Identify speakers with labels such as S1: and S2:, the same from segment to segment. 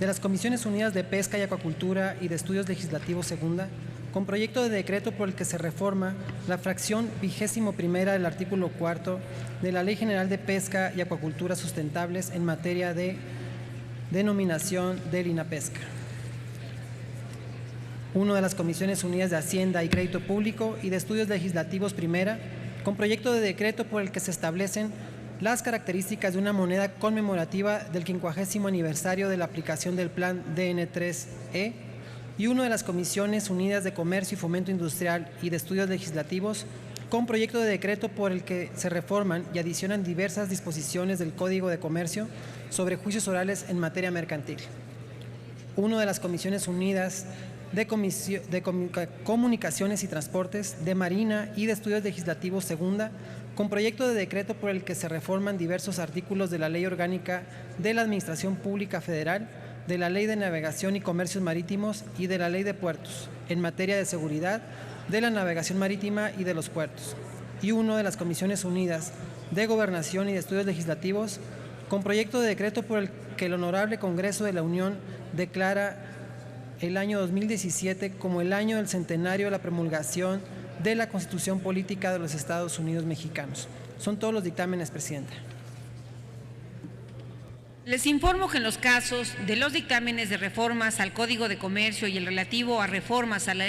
S1: de las Comisiones Unidas de Pesca y Acuacultura y de Estudios Legislativos Segunda, con proyecto de decreto por el que se reforma la fracción 21ª del artículo 4 de la Ley General de Pesca y Acuacultura Sustentables en materia de denominación del INAPESCA. Uno de las Comisiones Unidas de Hacienda y Crédito Público y de Estudios Legislativos Primera, con proyecto de decreto por el que se establecen las características de una moneda conmemorativa del 50º aniversario de la aplicación del Plan DN3E, y uno de las Comisiones Unidas de Comercio y Fomento Industrial y de Estudios Legislativos, con proyecto de decreto por el que se reforman y adicionan diversas disposiciones del Código de Comercio sobre juicios orales en materia mercantil. Uno de las Comisiones Unidas de Comunicaciones y Transportes, de Marina y de Estudios Legislativos Segunda, con proyecto de decreto por el que se reforman diversos artículos de la Ley Orgánica de la Administración Pública Federal, de la Ley de Navegación y Comercios Marítimos y de la Ley de Puertos, en materia de seguridad de la navegación marítima y de los puertos. Y uno de las Comisiones Unidas de Gobernación y de Estudios Legislativos, con proyecto de decreto por el que el Honorable Congreso de la Unión declara el año 2017 como el año del centenario de la promulgación de la Constitución Política de los Estados Unidos Mexicanos. Son todos los dictámenes, Presidenta.
S2: Les informo que en los casos de los dictámenes de reformas al Código de Comercio y el relativo a reformas a la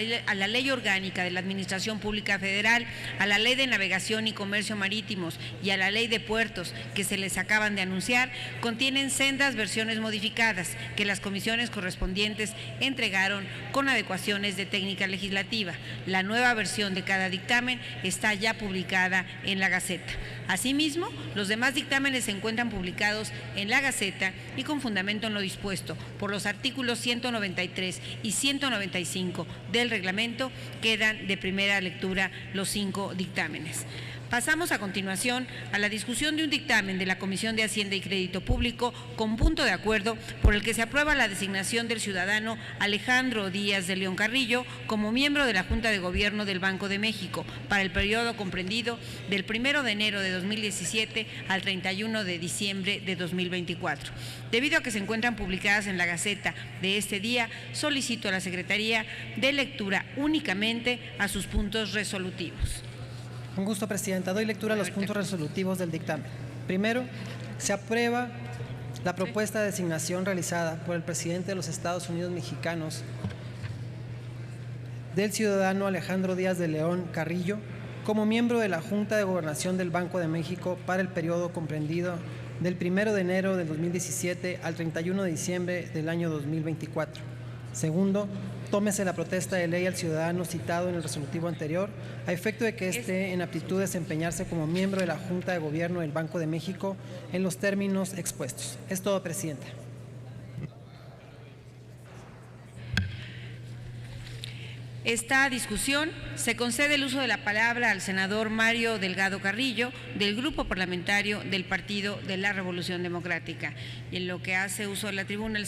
S2: Ley Orgánica de la Administración Pública Federal, a la Ley de Navegación y Comercio Marítimos y a la Ley de Puertos que se les acaban de anunciar, contienen sendas versiones modificadas que las comisiones correspondientes entregaron con adecuaciones de técnica legislativa. La nueva versión de cada dictamen está ya publicada en la Gaceta. Asimismo, los demás dictámenes se encuentran publicados en la Gaceta y con fundamento en lo dispuesto por los artículos 193 y 195 del reglamento, quedan de primera lectura los 5 dictámenes. Pasamos a continuación a la discusión de un dictamen de la Comisión de Hacienda y Crédito Público con punto de acuerdo por el que se aprueba la designación del ciudadano Alejandro Díaz de León Carrillo como miembro de la Junta de Gobierno del Banco de México para el periodo comprendido del 1 de enero de 2017 al 31 de diciembre de 2024. Debido a que se encuentran publicadas en la Gaceta de este día, solicito a la Secretaría de lectura únicamente a sus puntos resolutivos.
S1: Con gusto, Presidenta. Doy lectura a los puntos resolutivos del dictamen. Primero, se aprueba la propuesta de designación realizada por el presidente de los Estados Unidos Mexicanos del ciudadano Alejandro Díaz de León Carrillo como miembro de la Junta de Gobernación del Banco de México para el periodo comprendido del 1 de enero del 2017 al 31 de diciembre del año 2024. Segundo, tómese la protesta de ley al ciudadano citado en el resolutivo anterior, a efecto de que esté en aptitud de desempeñarse como miembro de la Junta de Gobierno del Banco de México en los términos expuestos. Es todo, Presidenta.
S2: Esta discusión se concede el uso de la palabra al senador Mario Delgado Carrillo, del Grupo Parlamentario del Partido de la Revolución Democrática. Y en lo que hace uso de la tribuna el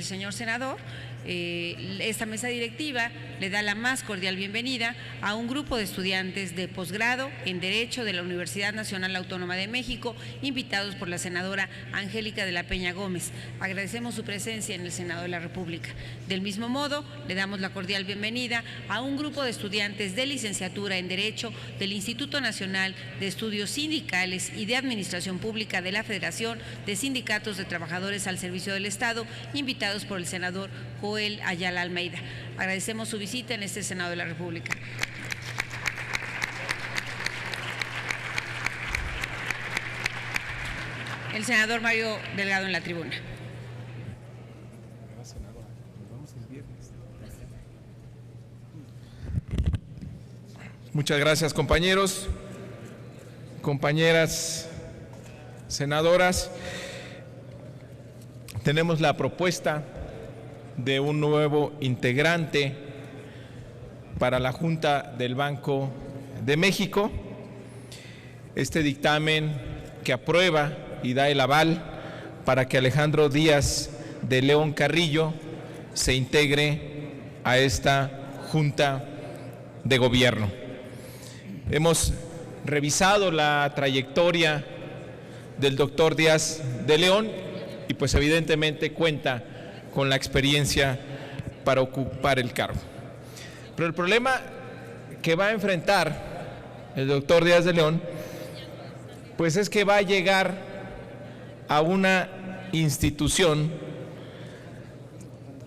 S2: señor senador, esta mesa directiva le da la más cordial bienvenida a un grupo de estudiantes de posgrado en Derecho de la Universidad Nacional Autónoma de México, invitados por la senadora Angélica de la Peña Gómez. Agradecemos su presencia en el Senado de la República. Del mismo modo, le damos la cordial bienvenida a un grupo de estudiantes de licenciatura en Derecho del Instituto Nacional de Estudios Sindicales y de Administración Pública de la Federación de Sindicatos de Trabajadores al Servicio del Estado, invitados por el senador Joel Ayala Almeida. Agradecemos su visita en este Senado de la República. El senador Mario Delgado en la tribuna.
S3: Muchas gracias, compañeros, compañeras senadoras. Tenemos la propuesta de un nuevo integrante para la Junta del Banco de México. Este dictamen que aprueba y da el aval para que Alejandro Díaz de León Carrillo se integre a esta Junta de Gobierno. Hemos revisado la trayectoria del doctor Díaz de León y pues evidentemente cuenta con la experiencia para ocupar el cargo. Pero el problema que va a enfrentar el doctor Díaz de León, pues es que va a llegar a una institución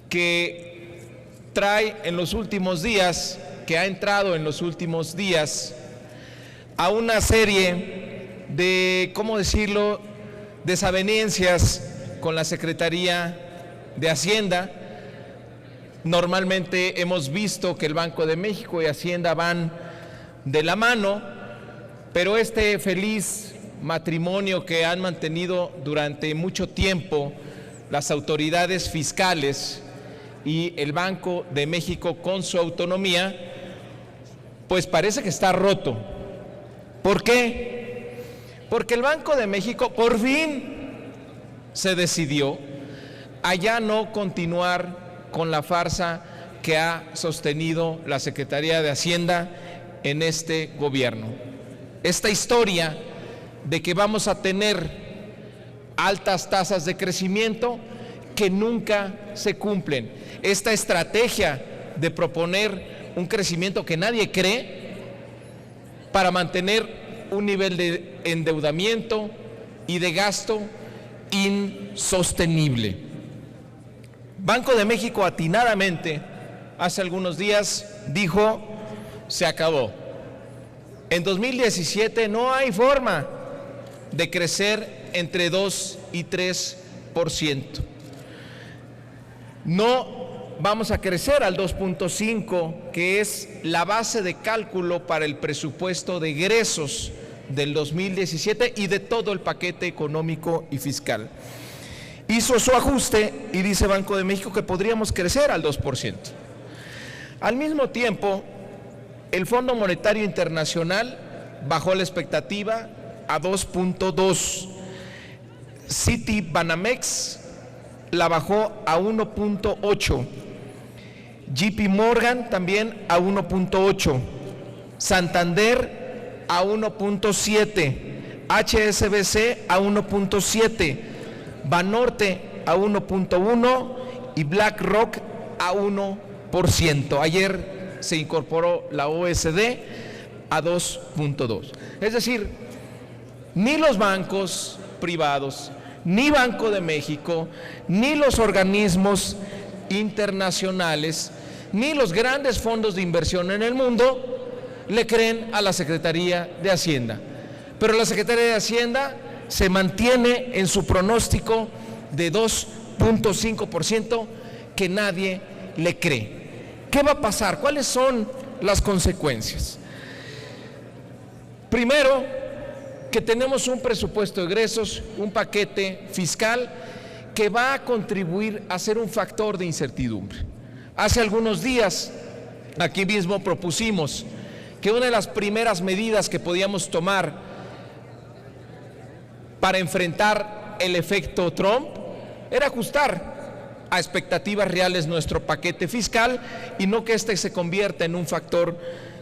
S3: que trae en los últimos días, que ha entrado en los últimos días a una serie de, ¿cómo decirlo?, desavenencias con la Secretaría de Hacienda. Normalmente hemos visto que el Banco de México y Hacienda van de la mano, pero este feliz matrimonio que han mantenido durante mucho tiempo las autoridades fiscales y el Banco de México con su autonomía, pues parece que está roto. ¿Por qué? Porque el Banco de México por fin se decidió a ya no continuar con la farsa que ha sostenido la Secretaría de Hacienda en este gobierno. Esta historia de que vamos a tener altas tasas de crecimiento que nunca se cumplen. Esta estrategia de proponer un crecimiento que nadie cree para mantener un nivel de endeudamiento y de gasto insostenible. Banco de México atinadamente hace algunos días dijo: se acabó. En 2017 no hay forma de crecer entre 2 y 3%. No vamos a crecer al 2.5, que es la base de cálculo para el presupuesto de egresos del 2017 y de todo el paquete económico y fiscal. Hizo su ajuste y dice Banco de México que podríamos crecer al 2%. Al mismo tiempo, el Fondo Monetario Internacional bajó la expectativa a 2.2. Citibanamex la bajó a 1.8. JP Morgan también a 1.8. Santander a 1.7. HSBC a 1.7. Banorte a 1.1 y BlackRock a 1%. Ayer se incorporó la OSD a 2.2. Es decir, ni los bancos privados, ni Banco de México, ni los organismos internacionales, ni los grandes fondos de inversión en el mundo le creen a la Secretaría de Hacienda. Pero la Secretaría de Hacienda se mantiene en su pronóstico de 2.5% que nadie le cree. ¿Qué va a pasar? ¿Cuáles son las consecuencias? Primero, que tenemos un presupuesto de egresos, un paquete fiscal que va a contribuir a ser un factor de incertidumbre. Hace algunos días, aquí mismo propusimos que una de las primeras medidas que podíamos tomar para enfrentar el efecto Trump era ajustar a expectativas reales nuestro paquete fiscal y no que este se convierta en un factor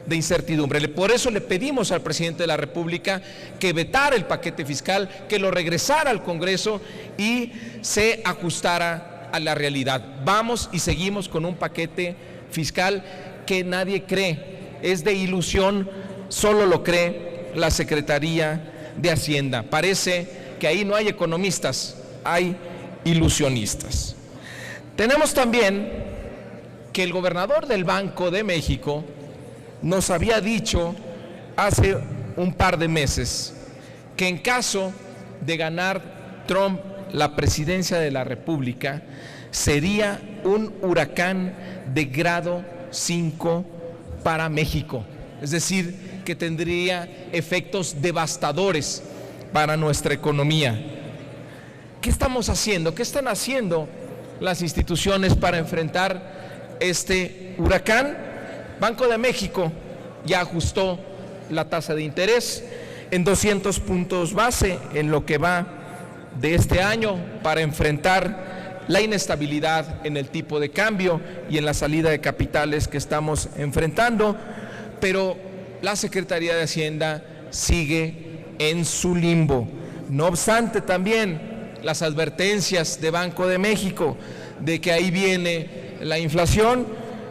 S3: de incertidumbre. Por eso le pedimos al presidente de la República que vetara el paquete fiscal, que lo regresara al Congreso y se ajustara a la realidad. Vamos y seguimos con un paquete fiscal que nadie cree, es de ilusión, solo lo cree la Secretaría de Hacienda. Parece que ahí no hay economistas, hay ilusionistas. Tenemos también que el gobernador del Banco de México nos había dicho hace un par de meses que en caso de ganar Trump la presidencia de la República sería un huracán de grado 5 para México, es decir, que tendría efectos devastadores para nuestra economía. ¿Qué estamos haciendo? ¿Qué están haciendo las instituciones para enfrentar este huracán? Banco de México ya ajustó la tasa de interés en 200 puntos base en lo que va de este año para enfrentar la inestabilidad en el tipo de cambio y en la salida de capitales que estamos enfrentando, pero la Secretaría de Hacienda sigue en su limbo. No obstante, también las advertencias de Banco de México de que ahí viene la inflación,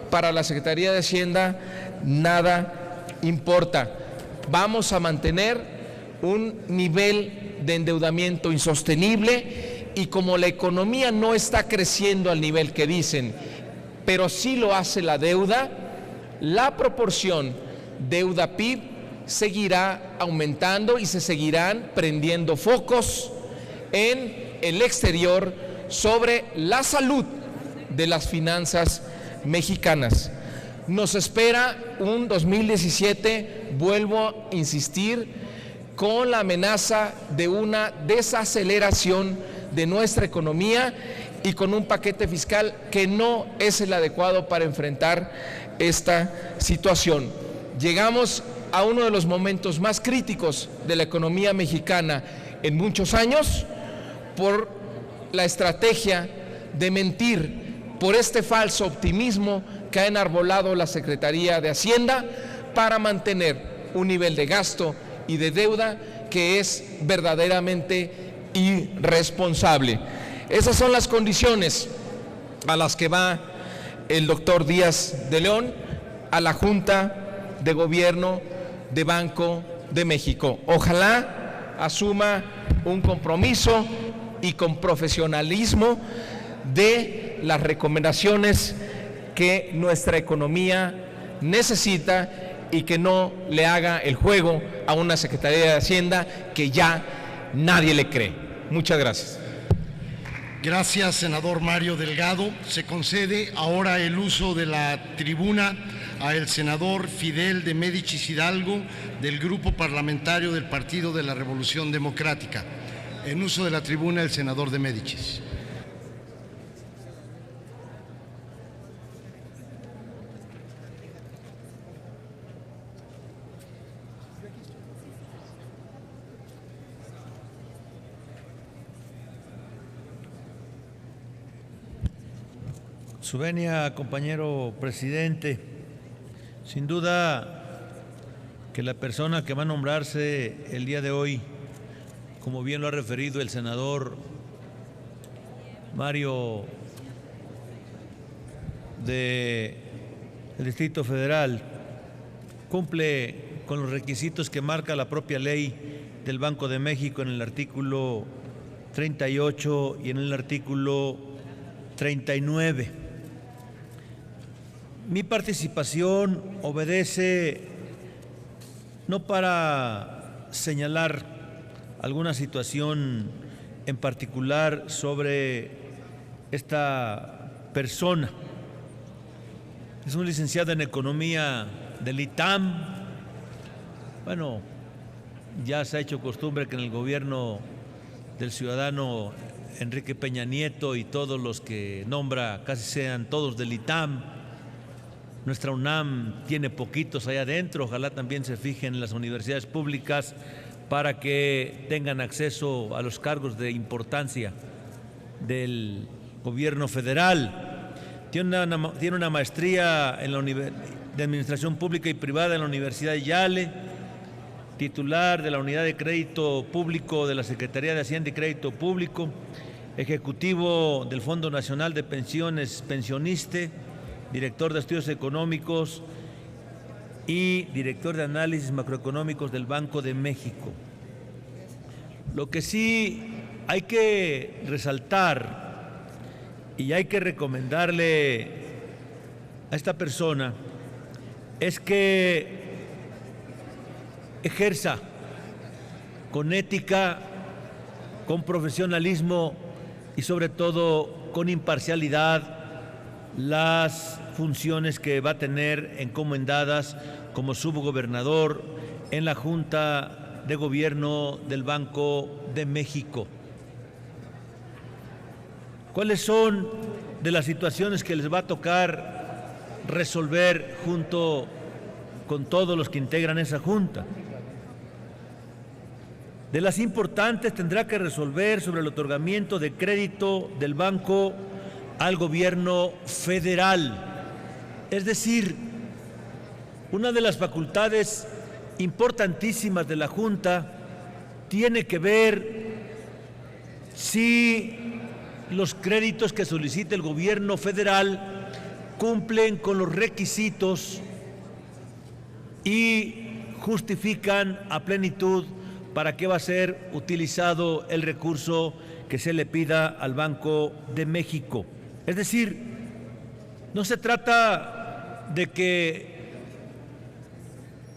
S3: para la Secretaría de Hacienda nada importa. Vamos a mantener un nivel de endeudamiento insostenible y como la economía no está creciendo al nivel que dicen, pero sí lo hace la deuda, la proporción deuda-PIB seguirá aumentando y se seguirán prendiendo focos en el exterior sobre la salud de las finanzas mexicanas. Nos espera un 2017, vuelvo a insistir, con la amenaza de una desaceleración de nuestra economía y con un paquete fiscal que no es el adecuado para enfrentar esta situación. Llegamos a uno de los momentos más críticos de la economía mexicana en muchos años por la estrategia de mentir, por este falso optimismo que ha enarbolado la Secretaría de Hacienda para mantener un nivel de gasto y de deuda que es verdaderamente irresponsable. Esas son las condiciones a las que va el doctor Díaz de León a la Junta de Gobierno de Banco de México. Ojalá asuma un compromiso y con profesionalismo de las recomendaciones que nuestra economía necesita y que no le haga el juego a una Secretaría de Hacienda que ya nadie le cree. Muchas gracias.
S4: Gracias, senador Mario Delgado. Se concede ahora el uso de la tribuna al senador Fidel de Médicis Hidalgo, del Grupo Parlamentario del Partido de la Revolución Democrática. En uso de la tribuna, el senador de Médicis.
S5: Su venia, compañero presidente, sin duda que la persona que va a nombrarse el día de hoy, como bien lo ha referido el senador Mario del Distrito Federal, cumple con los requisitos que marca la propia ley del Banco de México en el artículo 38 y en el artículo 39. Mi participación obedece no para señalar alguna situación en particular sobre esta persona. Es un licenciado en Economía del ITAM. Bueno, ya se ha hecho costumbre que en el gobierno del ciudadano Enrique Peña Nieto y todos los que nombra casi sean todos del ITAM. Nuestra UNAM tiene poquitos allá adentro, ojalá también se fijen en las universidades públicas para que tengan acceso a los cargos de importancia del gobierno federal. Tiene una maestría en de Administración Pública y Privada en la Universidad de Yale, titular de la Unidad de Crédito Público de la Secretaría de Hacienda y Crédito Público, ejecutivo del Fondo Nacional de Pensiones Pensioniste, director de Estudios Económicos y director de Análisis Macroeconómicos del Banco de México. Lo que sí hay que resaltar y hay que recomendarle a esta persona es que ejerza con ética, con profesionalismo y sobre todo con imparcialidad las funciones que va a tener encomendadas como subgobernador en la Junta de Gobierno del Banco de México. ¿Cuáles son de las situaciones que les va a tocar resolver junto con todos los que integran esa Junta? De las importantes tendrá que resolver sobre el otorgamiento de crédito del banco al gobierno federal. Es decir, una de las facultades importantísimas de la Junta tiene que ver si los créditos que solicita el gobierno federal cumplen con los requisitos y justifican a plenitud para qué va a ser utilizado el recurso que se le pida al Banco de México. Es decir, no se trata de que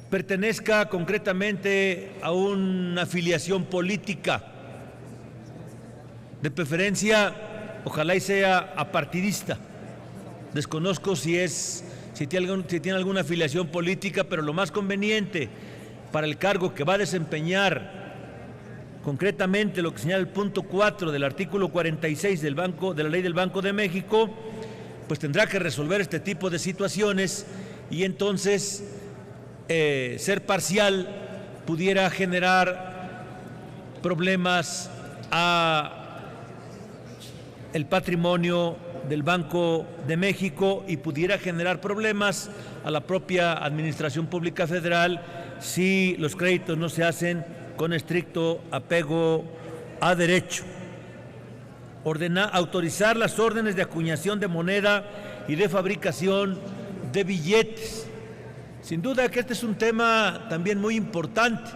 S5: pertenezca concretamente a una afiliación política. De preferencia, ojalá y sea apartidista. Desconozco si tiene alguna afiliación política, pero lo más conveniente para el cargo que va a desempeñar, concretamente lo que señala el punto 4 del artículo 46 de la Ley del Banco de México, pues tendrá que resolver este tipo de situaciones y entonces ser parcial pudiera generar problemas a el patrimonio del Banco de México y pudiera generar problemas a la propia Administración Pública Federal si los créditos no se hacen con estricto apego a derecho. Autorizar las órdenes de acuñación de moneda y de fabricación de billetes. Sin duda que este es un tema también muy importante,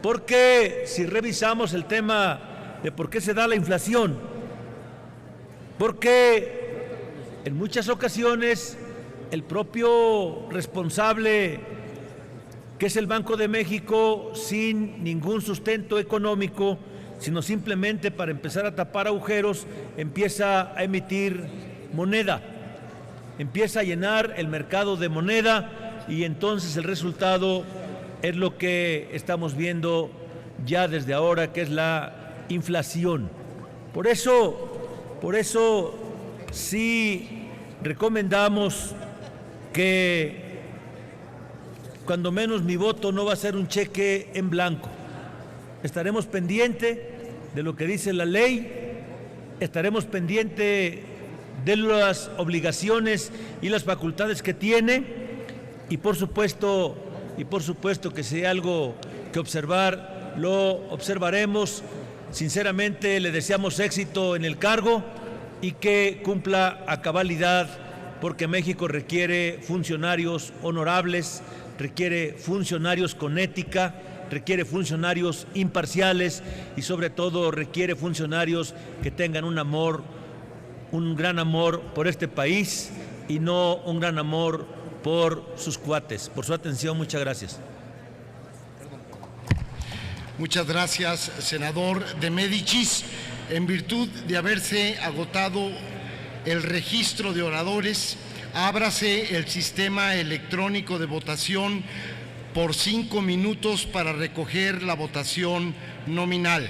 S5: porque si revisamos el tema de por qué se da la inflación, porque en muchas ocasiones el propio responsable, que es el Banco de México, sin ningún sustento económico, sino simplemente para empezar a tapar agujeros, empieza a emitir moneda, empieza a llenar el mercado de moneda y entonces el resultado es lo que estamos viendo ya desde ahora, que es la inflación. Por eso sí recomendamos que cuando menos mi voto no va a ser un cheque en blanco. Estaremos pendientes de lo que dice la ley, estaremos pendientes de las obligaciones y las facultades que tiene y por supuesto que si hay algo que observar, lo observaremos. Sinceramente le deseamos éxito en el cargo y que cumpla a cabalidad, porque México requiere funcionarios honorables, requiere funcionarios con ética, requiere funcionarios imparciales y sobre todo requiere funcionarios que tengan un gran amor por este país y no un gran amor por sus cuates. Por su atención, muchas gracias.
S4: Muchas gracias, senador de Médicis. En virtud de haberse agotado el registro de oradores, ábrase el sistema electrónico de votación por 5 minutos para recoger la votación nominal.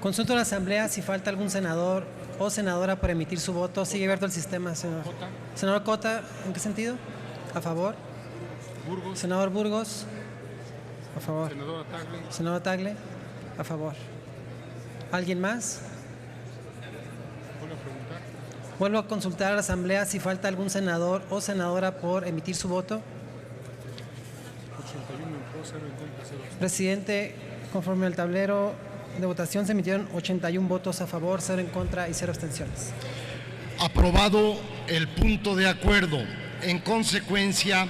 S1: Consulto a la Asamblea si falta algún senador o senadora por emitir su voto. Sigue abierto el sistema, senador. Senador Cota, ¿en qué sentido? ¿A favor?
S6: Burgos.
S1: Senador Burgos. A favor.
S6: Senadora Tagle.
S1: Senador Tagle. A favor. ¿Alguien más?
S6: Vuelvo a preguntar.
S1: Vuelvo a consultar a la Asamblea si falta algún senador o senadora por emitir su voto.
S6: 81 en pro, 0 en contra, 0 abstenciones.
S1: Presidente, conforme al tablero de votación se emitieron 81 votos a favor, 0 en contra y 0 abstenciones.
S4: Aprobado el punto de acuerdo. En consecuencia,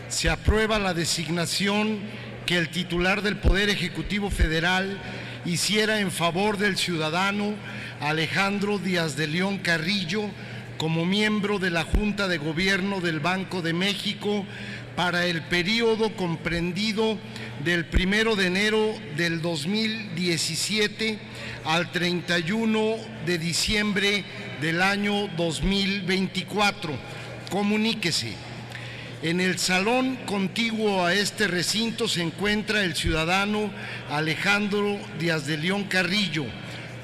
S4: se aprueba la designación que el titular del Poder Ejecutivo Federal hiciera en favor del ciudadano Alejandro Díaz de León Carrillo como miembro de la Junta de Gobierno del Banco de México para el periodo comprendido del 1 de enero del 2017 al 31 de diciembre del año 2024. Comuníquese. En el salón contiguo a este recinto se encuentra el ciudadano Alejandro Díaz de León Carrillo,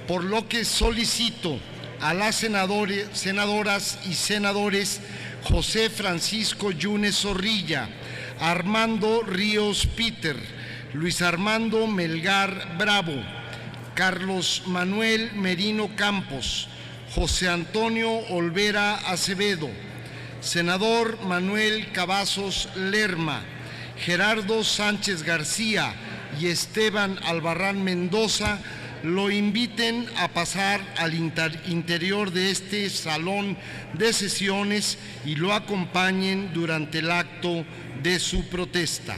S4: por lo que solicito a las senadoras y senadores José Francisco Yunes Zorrilla, Armando Ríos Peter, Luis Armando Melgar Bravo, Carlos Manuel Merino Campos, José Antonio Olvera Acevedo, senador Manuel Cavazos Lerma, Gerardo Sánchez García y Esteban Albarrán Mendoza lo inviten a pasar al interior de este salón de sesiones y lo acompañen durante el acto de su protesta.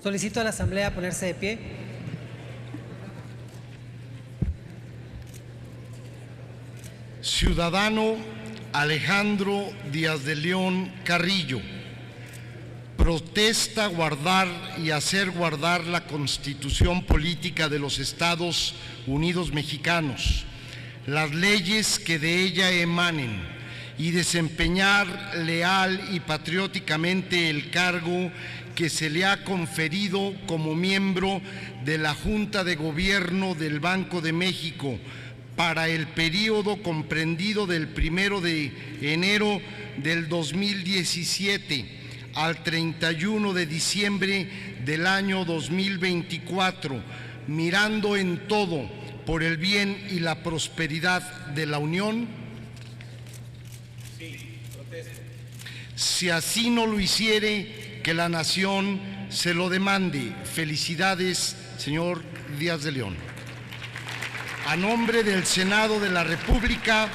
S1: Solicito a la Asamblea ponerse de pie.
S4: Ciudadano Alejandro Díaz de León Carrillo, protesta guardar y hacer guardar la Constitución Política de los Estados Unidos Mexicanos, las leyes que de ella emanen y desempeñar leal y patrióticamente el cargo que se le ha conferido como miembro de la Junta de Gobierno del Banco de México para el periodo comprendido del 1 de enero del 2017 al 31 de diciembre del año 2024, mirando en todo por el bien y la prosperidad de la Unión? Sí, protesto. Si así no lo hiciere, que la nación se lo demande. Felicidades, señor Díaz de León. A nombre del Senado de la República,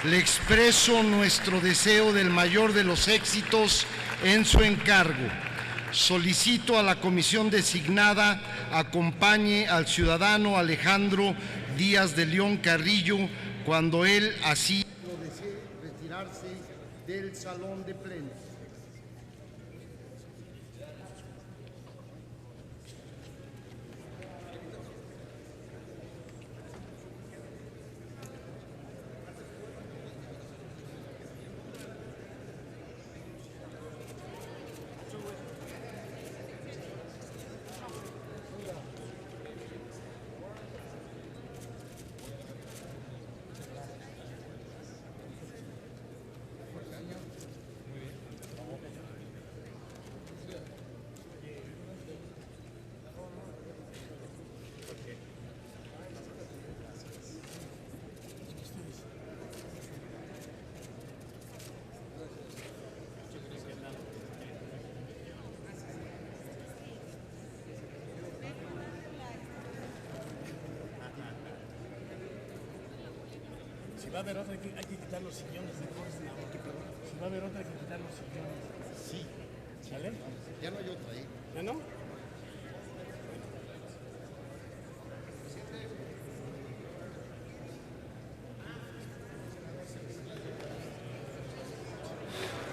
S4: le expreso nuestro deseo del mayor de los éxitos en su encargo. Solicito a la comisión designada acompañe al ciudadano Alejandro Díaz de León Carrillo cuando él así lo desee retirarse del salón de plenos.
S7: Si va a haber otra, hay que quitar los sillones. Si va a haber otra, hay que quitar los sillones. Sí. ¿Sale?
S4: Ya no hay otra ahí.
S7: ¿Ya no?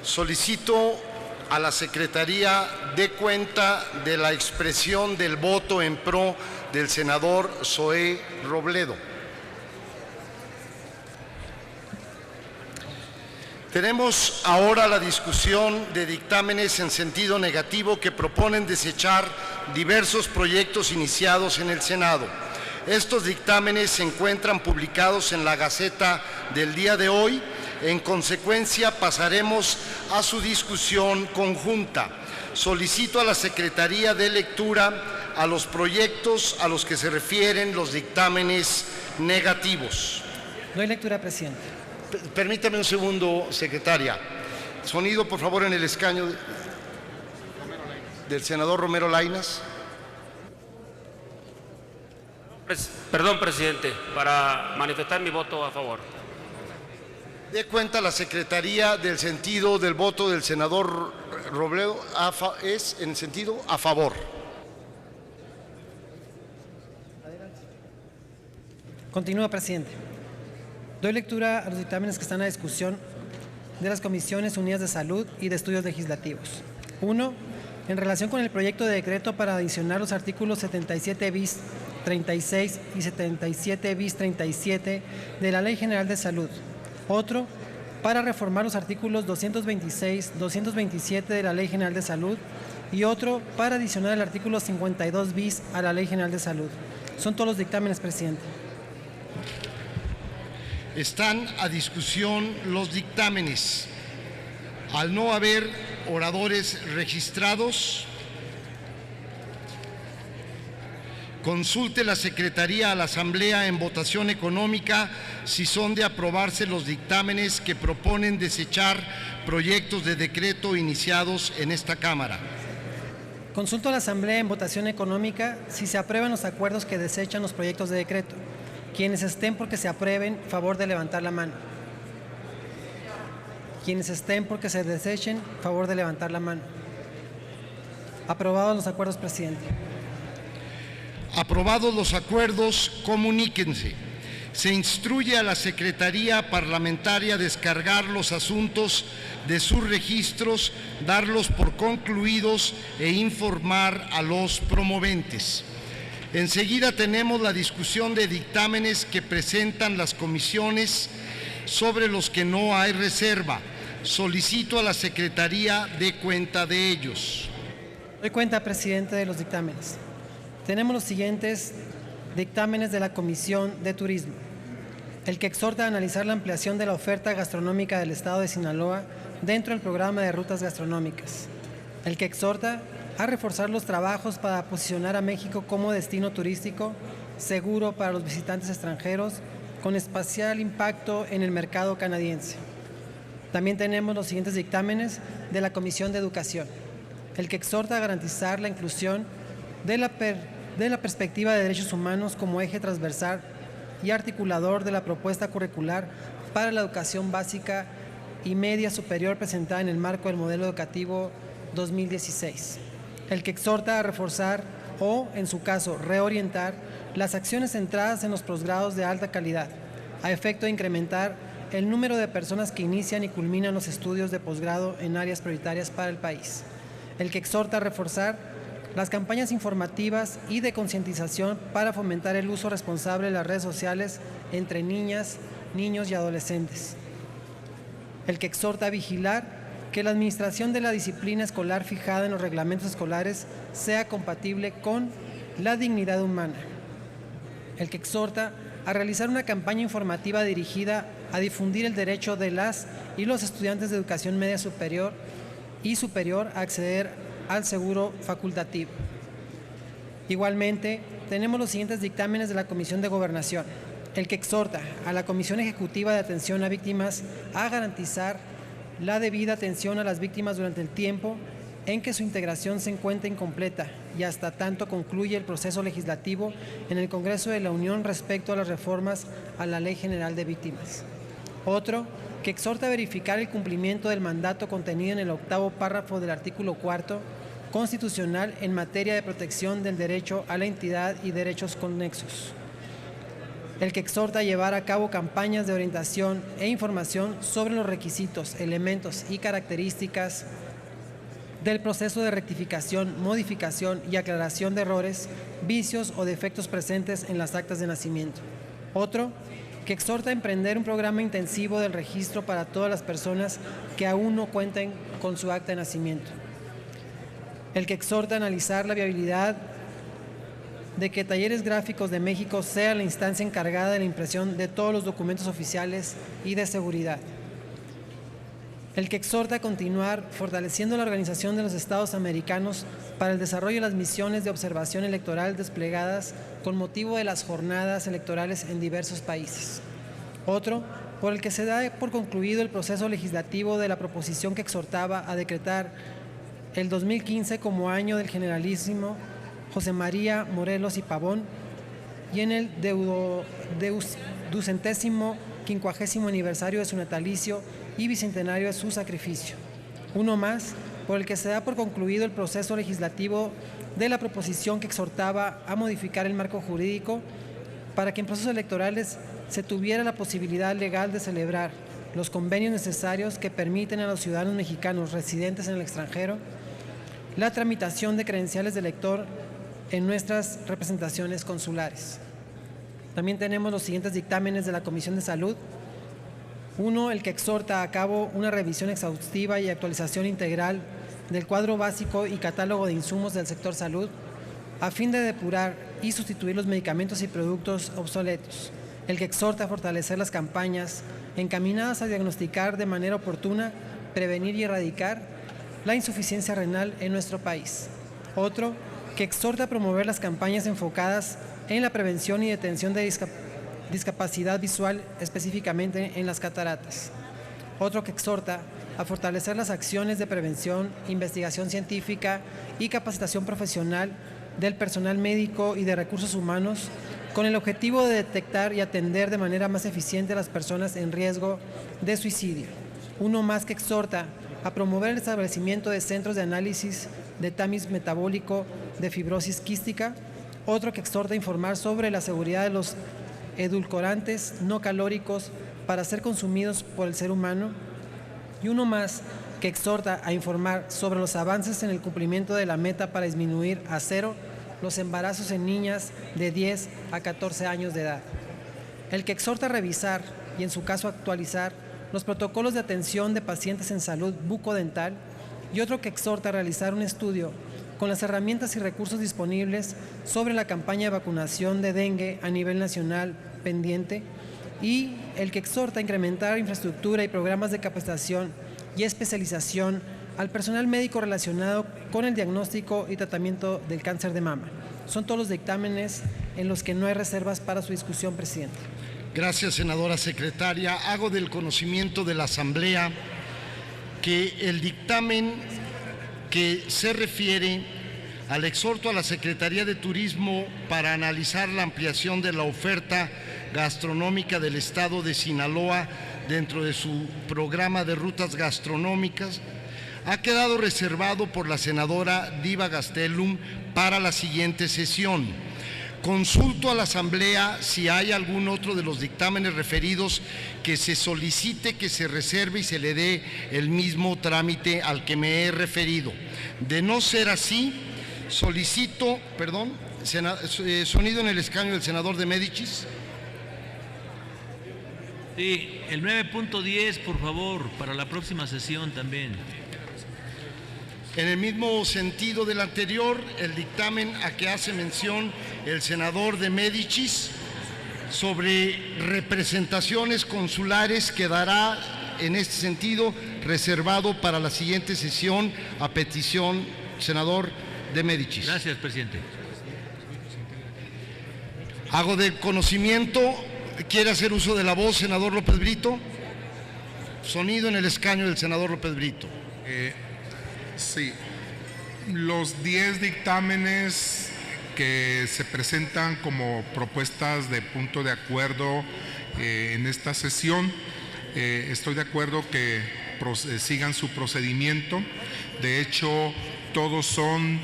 S4: Solicito a la Secretaría dé cuenta de la expresión del voto en pro del senador Zoé Robledo. Tenemos ahora la discusión de dictámenes en sentido negativo que proponen desechar diversos proyectos iniciados en el Senado. Estos dictámenes se encuentran publicados en la Gaceta del día de hoy. En consecuencia, pasaremos a su discusión conjunta. Solicito a la Secretaría de lectura a los proyectos a los que se refieren los dictámenes negativos.
S1: Doy lectura, presidente.
S4: Permítame un segundo, secretaria. Sonido, por favor, en el escaño del senador Romero Lainez.
S8: Perdón, presidente, para manifestar mi voto a favor.
S4: Dé cuenta la Secretaría del sentido del voto del senador Robledo. Es en el sentido a favor.
S1: Continúa, presidente. Doy lectura a los dictámenes que están a discusión de las Comisiones Unidas de Salud y de Estudios Legislativos. 1. En relación con el proyecto de decreto para adicionar los artículos 77 bis 36 y 77 bis 37 de la Ley General de Salud. Otro, para reformar los artículos 226, 227 de la Ley General de Salud. Y otro, para adicionar el artículo 52 bis a la Ley General de Salud. Son todos los dictámenes, presidente.
S4: Están a discusión los dictámenes. Al no haber oradores registrados, consulte la Secretaría a la Asamblea en votación económica si son de aprobarse los dictámenes que proponen desechar proyectos de decreto iniciados en esta Cámara.
S1: Consulto a la Asamblea en votación económica si se aprueban los acuerdos que desechan los proyectos de decreto. Quienes estén porque se aprueben, favor de levantar la mano. Quienes estén porque se desechen, favor de levantar la mano. Aprobados los acuerdos, presidente.
S4: Aprobados los acuerdos, comuníquense. Se instruye a la Secretaría Parlamentaria descargar los asuntos de sus registros, darlos por concluidos e informar a los promoventes. Enseguida tenemos la discusión de dictámenes que presentan las comisiones sobre los que no hay reserva. Solicito a la Secretaría de cuenta de ellos.
S1: Doy cuenta, presidente, de los dictámenes. Tenemos los siguientes dictámenes de la Comisión de Turismo. El que exhorta a analizar la ampliación de la oferta gastronómica del Estado de Sinaloa dentro del programa de rutas gastronómicas. El que exhorta a reforzar los trabajos para posicionar a México como destino turístico seguro para los visitantes extranjeros con especial impacto en el mercado canadiense. También tenemos los siguientes dictámenes de la Comisión de Educación. El que exhorta a garantizar la inclusión de la perspectiva de derechos humanos como eje transversal y articulador de la propuesta curricular para la educación básica y media superior presentada en el marco del modelo educativo 2016. El que exhorta a reforzar o, en su caso, reorientar las acciones centradas en los posgrados de alta calidad, a efecto de incrementar el número de personas que inician y culminan los estudios de posgrado en áreas prioritarias para el país. El que exhorta a reforzar las campañas informativas y de concientización para fomentar el uso responsable de las redes sociales entre niñas, niños y adolescentes. El que exhorta a vigilar que la administración de la disciplina escolar fijada en los reglamentos escolares sea compatible con la dignidad humana. El que exhorta a realizar una campaña informativa dirigida a difundir el derecho de las y los estudiantes de educación media superior y superior a acceder al seguro facultativo. Igualmente, tenemos los siguientes dictámenes de la Comisión de Gobernación. El que exhorta a la Comisión Ejecutiva de Atención a Víctimas a garantizar la debida atención a las víctimas durante el tiempo en que su integración se encuentra incompleta y hasta tanto concluye el proceso legislativo en el Congreso de la Unión respecto a las reformas a la Ley General de Víctimas. Otro, que exhorta a verificar el cumplimiento del mandato contenido en el 8º párrafo del artículo 4º constitucional en materia de protección del derecho a la intimidad y derechos conexos. El que exhorta a llevar a cabo campañas de orientación e información sobre los requisitos, elementos y características del proceso de rectificación, modificación y aclaración de errores, vicios o defectos presentes en las actas de nacimiento. Otro, que exhorta a emprender un programa intensivo del registro para todas las personas que aún no cuenten con su acta de nacimiento. El que exhorta a analizar la viabilidad de que Talleres Gráficos de México sea la instancia encargada de la impresión de todos los documentos oficiales y de seguridad. El que exhorta a continuar fortaleciendo la Organización de los Estados Americanos para el desarrollo de las misiones de observación electoral desplegadas con motivo de las jornadas electorales en diversos países. Otro, por el que se da por concluido el proceso legislativo de la proposición que exhortaba a decretar el 2015 como año del generalísimo José María Morelos y Pavón y en el 250º aniversario de su natalicio y bicentenario de su sacrificio. Uno más, por el que se da por concluido el proceso legislativo de la proposición que exhortaba a modificar el marco jurídico para que en procesos electorales se tuviera la posibilidad legal de celebrar los convenios necesarios que permiten a los ciudadanos mexicanos residentes en el extranjero la tramitación de credenciales de elector en nuestras representaciones consulares. También tenemos los siguientes dictámenes de la Comisión de Salud. Uno, el que exhorta a cabo una revisión exhaustiva y actualización integral del cuadro básico y catálogo de insumos del sector salud a fin de depurar y sustituir los medicamentos y productos obsoletos. El que exhorta a fortalecer las campañas encaminadas a diagnosticar de manera oportuna, prevenir y erradicar la insuficiencia renal en nuestro país. Otro, que exhorta a promover las campañas enfocadas en la prevención y detención de discapacidad visual, específicamente en las cataratas. Otro, que exhorta a fortalecer las acciones de prevención, investigación científica y capacitación profesional del personal médico y de recursos humanos con el objetivo de detectar y atender de manera más eficiente a las personas en riesgo de suicidio. Uno más, que exhorta a promover el establecimiento de centros de análisis de tamiz metabólico de fibrosis quística. Otro, que exhorta a informar sobre la seguridad de los edulcorantes no calóricos para ser consumidos por el ser humano. Y uno más, que exhorta a informar sobre los avances en el cumplimiento de la meta para disminuir a cero los embarazos en niñas de 10 a 14 años de edad. El que exhorta a revisar y, en su caso, actualizar los protocolos de atención de pacientes en salud bucodental, y otro que exhorta a realizar un estudio con las herramientas y recursos disponibles sobre la campaña de vacunación de dengue a nivel nacional pendiente, y el que exhorta a incrementar infraestructura y programas de capacitación y especialización al personal médico relacionado con el diagnóstico y tratamiento del cáncer de mama. Son todos los dictámenes en los que no hay reservas para su discusión, presidente.
S4: Gracias, senadora secretaria. Hago del conocimiento de la Asamblea que el dictamen que se refiere al exhorto a la Secretaría de Turismo para analizar la ampliación de la oferta gastronómica del Estado de Sinaloa dentro de su programa de rutas gastronómicas ha quedado reservado por la senadora Diva Gastelum para la siguiente sesión. Consulto a la Asamblea si hay algún otro de los dictámenes referidos que se solicite que se reserve y se le dé el mismo trámite al que me he referido. De no ser así, solicito, sonido en el escaño del senador de Médicis.
S5: Sí, el 9.10, por favor, para la próxima sesión también.
S4: En el mismo sentido del anterior, el dictamen a que hace mención el senador de Médicis sobre representaciones consulares quedará en este sentido reservado para la siguiente sesión a petición, senador de Médicis.
S5: Gracias, presidente.
S4: Hago de conocimiento, ¿quiere hacer uso de la voz, senador López Brito? Sonido en el escaño del senador López Brito.
S6: Sí, los 10 dictámenes que se presentan como propuestas de punto de acuerdo en esta sesión, estoy de acuerdo que sigan su procedimiento. De hecho, todos son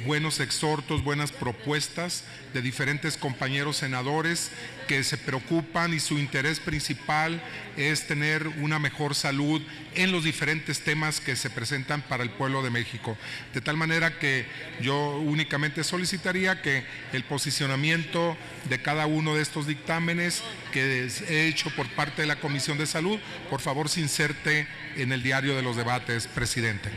S6: buenos exhortos, buenas propuestas de diferentes compañeros senadores que se preocupan y su interés principal es tener una mejor salud en los diferentes temas que se presentan para el pueblo de México. De tal manera que yo únicamente solicitaría que el posicionamiento de cada uno de estos dictámenes que he hecho por parte de la Comisión de Salud, por favor se inserte en el diario de los debates, presidente.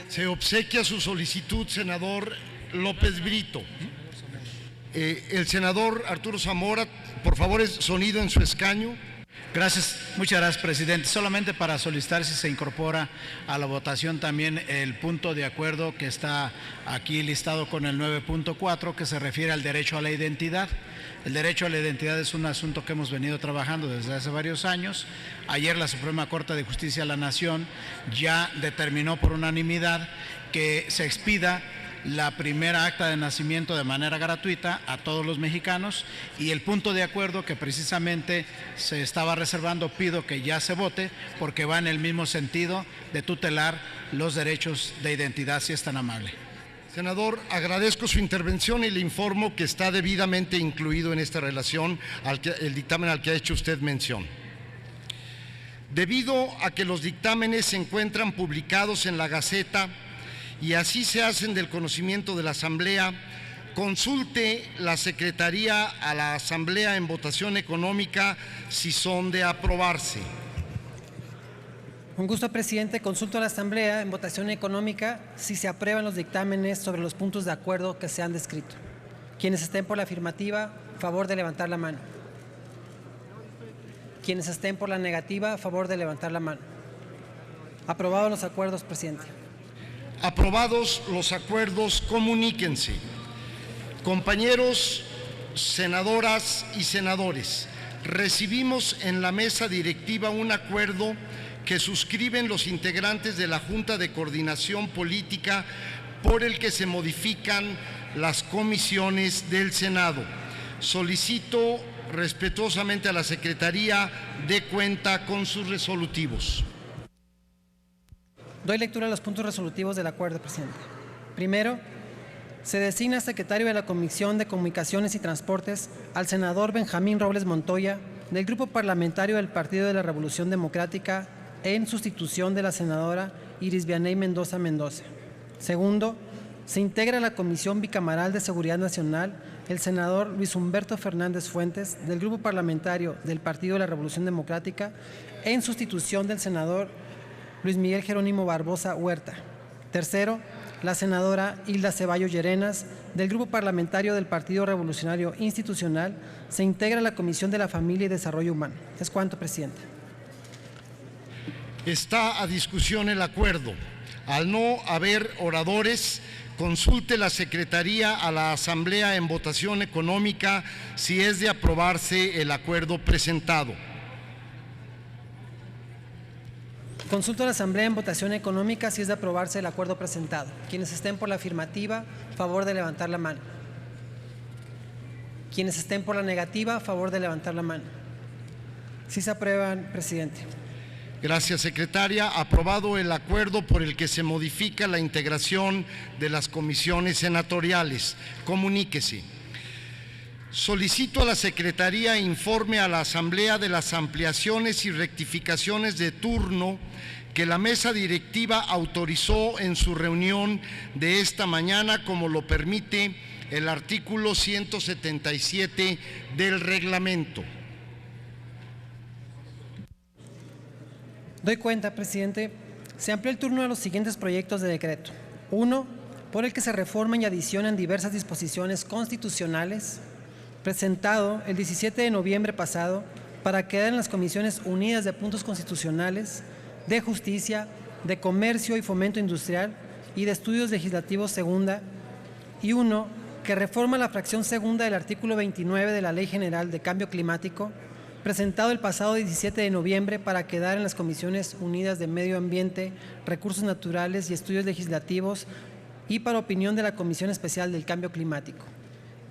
S4: Se obsequia su solicitud, senador López Brito. El senador Arturo Zamora, por favor, sonido en su escaño.
S9: Gracias, muchas gracias, presidente. Solamente para solicitar si se incorpora a la votación también el punto de acuerdo que está aquí listado con el 9.4, que se refiere al derecho a la identidad. El derecho a la identidad es un asunto que hemos venido trabajando desde hace varios años. Ayer la Suprema Corte de Justicia de la Nación ya determinó por unanimidad que se expida la primera acta de nacimiento de manera gratuita a todos los mexicanos, y el punto de acuerdo que precisamente se estaba reservando pido que ya se vote porque va en el mismo sentido de tutelar los derechos de identidad, si es tan amable.
S4: Senador, agradezco su intervención y le informo que está debidamente incluido en esta relación el dictamen al que ha hecho usted mención. Debido a que los dictámenes se encuentran publicados en la Gaceta y así se hacen del conocimiento de la Asamblea, consulte la Secretaría a la Asamblea en votación económica si son de aprobarse.
S1: Un gusto, presidente. Consulto a la Asamblea en votación económica si se aprueban los dictámenes sobre los puntos de acuerdo que se han descrito. Quienes estén por la afirmativa, favor de levantar la mano. Quienes estén por la negativa, favor de levantar la mano. Aprobados los acuerdos, presidente.
S4: Aprobados los acuerdos, comuníquense. Compañeros, senadoras y senadores, recibimos en la mesa directiva un acuerdo que suscriben los integrantes de la Junta de Coordinación Política por el que se modifican las comisiones del Senado. Solicito respetuosamente a la Secretaría dé cuenta con sus resolutivos.
S1: Doy lectura a los puntos resolutivos del acuerdo, presidente. Primero, se designa secretario de la Comisión de Comunicaciones y Transportes al senador Benjamín Robles Montoya, del Grupo Parlamentario del Partido de la Revolución Democrática, en sustitución de la senadora Iris Vianey Mendoza Mendoza. Segundo, se integra a la Comisión Bicameral de Seguridad Nacional el senador Luis Humberto Fernández Fuentes, del Grupo Parlamentario del Partido de la Revolución Democrática, en sustitución del senador Luis Miguel Jerónimo Barbosa Huerta. Tercero, la senadora Hilda Ceballos Llerenas, del Grupo Parlamentario del Partido Revolucionario Institucional, se integra a la Comisión de la Familia y Desarrollo Humano. Es cuanto, presidente.
S4: Está a discusión el acuerdo. Al no haber oradores, consulte la Secretaría a la Asamblea en votación económica si es de aprobarse el acuerdo presentado.
S1: Consulto a la Asamblea en votación económica si es de aprobarse el acuerdo presentado. Quienes estén por la afirmativa, favor de levantar la mano. Quienes estén por la negativa, favor de levantar la mano. Sí se aprueban, presidente.
S4: Gracias, secretaria. Aprobado el acuerdo por el que se modifica la integración de las comisiones senatoriales. Comuníquese. Solicito a la Secretaría informe a la Asamblea de las ampliaciones y rectificaciones de turno que la mesa directiva autorizó en su reunión de esta mañana, como lo permite el artículo 177 del reglamento.
S1: Doy cuenta, presidente. Se amplió el turno a los siguientes proyectos de decreto. 1. Por el que se reforman y adicionan diversas disposiciones constitucionales, presentado el 17 de noviembre pasado para quedar en las Comisiones Unidas de Puntos Constitucionales, de Justicia, de Comercio y Fomento Industrial y de Estudios Legislativos segunda, y 1. Que reforma la fracción segunda del artículo 29 de la Ley General de Cambio Climático, presentado el pasado 17 de noviembre para quedar en las Comisiones Unidas de Medio Ambiente, Recursos Naturales y Estudios Legislativos y para opinión de la Comisión Especial del Cambio Climático.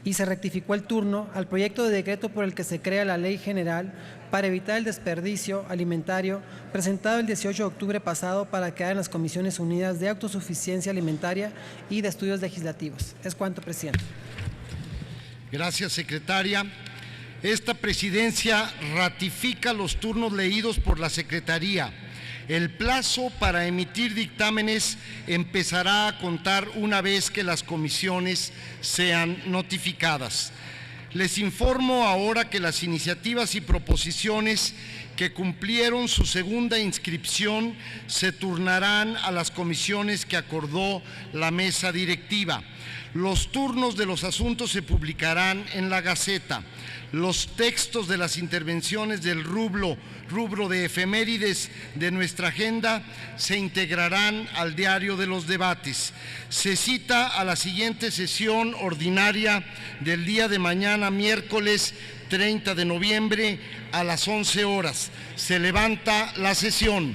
S1: Y se rectificó el turno al proyecto de decreto por el que se crea la Ley General para evitar el desperdicio alimentario, presentado el 18 de octubre pasado para quedar en las Comisiones Unidas de Autosuficiencia Alimentaria y de Estudios Legislativos. Es cuanto, presidente.
S4: Gracias, secretaria. Esta presidencia ratifica los turnos leídos por la Secretaría. El plazo para emitir dictámenes empezará a contar una vez que las comisiones sean notificadas. Les informo ahora que las iniciativas y proposiciones que cumplieron su segunda inscripción se turnarán a las comisiones que acordó la mesa directiva. Los turnos de los asuntos se publicarán en la Gaceta. Los textos de las intervenciones del rubro de efemérides de nuestra agenda se integrarán al diario de los debates. Se cita a la siguiente sesión ordinaria del día de mañana, miércoles 30 de noviembre, a las 11 horas. Se levanta la sesión.